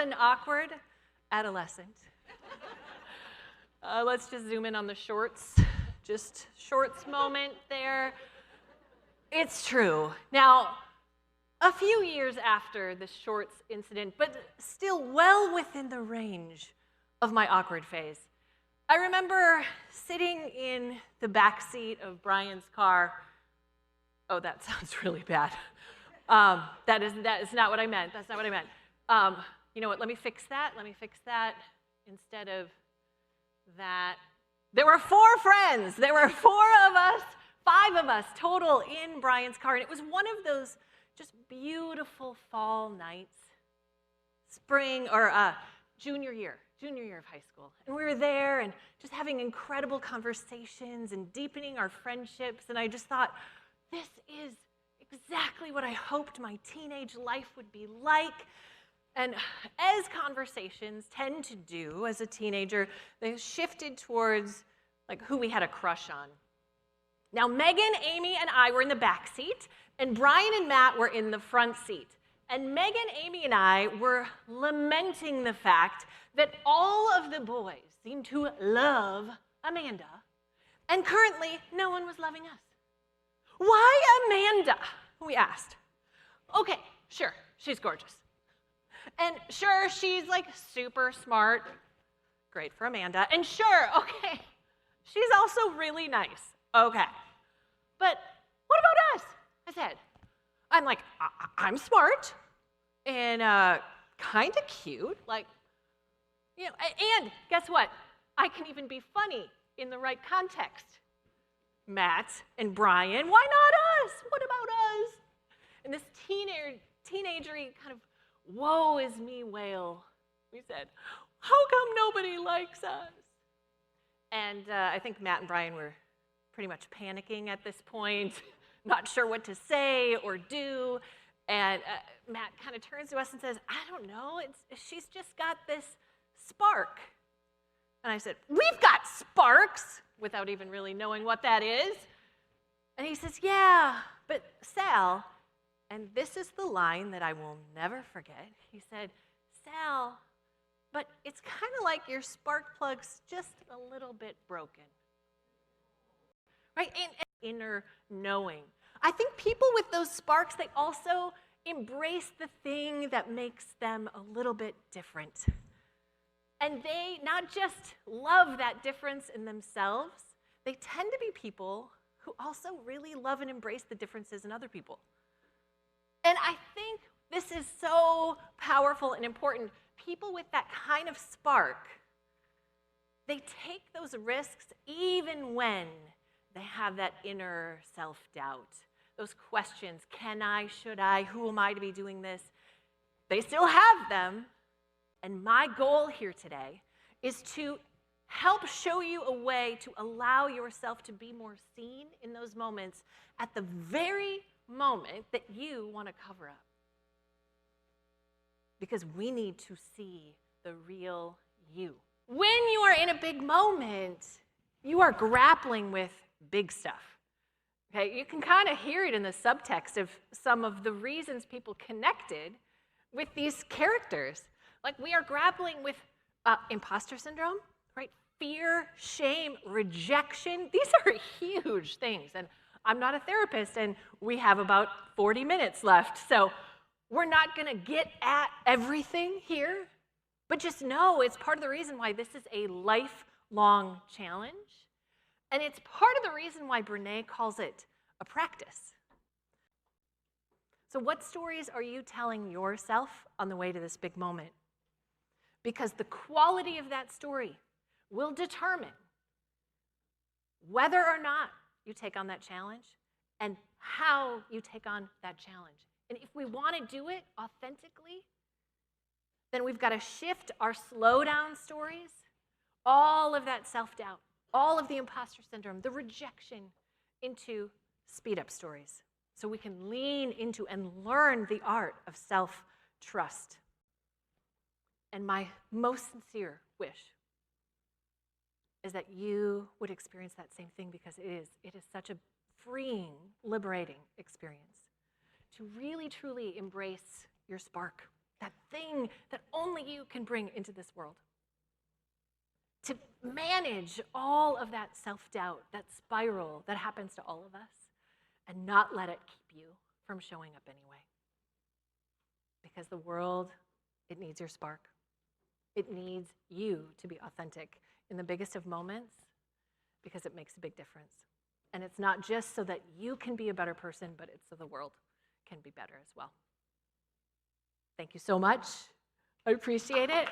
an awkward adolescent. Let's just zoom in on the shorts. Just shorts moment there. It's true. Now, a few years after the shorts incident, but still well within the range of my awkward phase, I remember sitting in the back seat of Brian's car. Oh, that sounds really bad. That is not what I meant. That's not what I meant. You know what? Let me fix that. Instead of that. There were 4 friends. There were 4 of us, 5 of us total in Brian's car. And it was one of those just beautiful fall nights, spring or junior year of high school. And we were there and just having incredible conversations and deepening our friendships. And I just thought, this is exactly what I hoped my teenage life would be like. And as conversations tend to do as a teenager, they shifted towards like who we had a crush on. Now, Megan, Amy, and I were in the back seat, and Brian and Matt were in the front seat. And Megan, Amy, and I were lamenting the fact that all of the boys seemed to love Amanda, and currently no one was loving us. Why Amanda? We asked. Okay, sure, she's gorgeous. And sure, she's like super smart. Great for Amanda. And sure, okay, she's also really nice. Okay. But what about us? I said. I'm like, I'm smart and kind of cute. Like, you know, and guess what? I can even be funny in the right context. Matt and Brian, why not us? What about us? And this teenagery kind of woe is me wail. We said, how come nobody likes us? And I think Matt and Brian were pretty much panicking at this point, not sure what to say or do. And Matt kind of turns to us and says, I don't know, she's just got this spark. And I said, we've got sparks, without even really knowing what that is. And he says, yeah, but Sal, and this is the line that I will never forget. He said, Sal, but it's kind of like your spark plug's just a little bit broken. Right? And inner knowing. I think people with those sparks, they also embrace the thing that makes them a little bit different. And they not just love that difference in themselves, they tend to be people who also really love and embrace the differences in other people. And I think this is so powerful and important. People with that kind of spark, they take those risks even when they have that inner self-doubt. Those questions, can I, should I, who am I to be doing this? They still have them. And my goal here today is to help show you a way to allow yourself to be more seen in those moments at the very moment that you want to cover up. Because we need to see the real you. When you are in a big moment, you are grappling with big stuff. Okay, you can kind of hear it in the subtext of some of the reasons people connected with these characters. Like we are grappling with imposter syndrome, right? Fear, shame, rejection. These are huge things. And I'm not a therapist, and we have about 40 minutes left. So we're not going to get at everything here. But just know it's part of the reason why this is a lifelong challenge. And it's part of the reason why Brené calls it a practice. So what stories are you telling yourself on the way to this big moment? Because the quality of that story will determine whether or not you take on that challenge and how you take on that challenge. And if we want to do it authentically, then we've got to shift our slow down stories, all of that self-doubt, all of the imposter syndrome, the rejection, into speed up stories so we can lean into and learn the art of self-trust. And my most sincere wish is that you would experience that same thing, because it is such a freeing, liberating experience to really, truly embrace your spark that thing that only you can bring into this world. To manage all of that self-doubt, that spiral that happens to all of us, and not let it keep you from showing up anyway. Because the world, it needs your spark. It needs you to be authentic in the biggest of moments because it makes a big difference. And it's not just so that you can be a better person, but it's so the world can be better as well. Thank you so much. I appreciate it.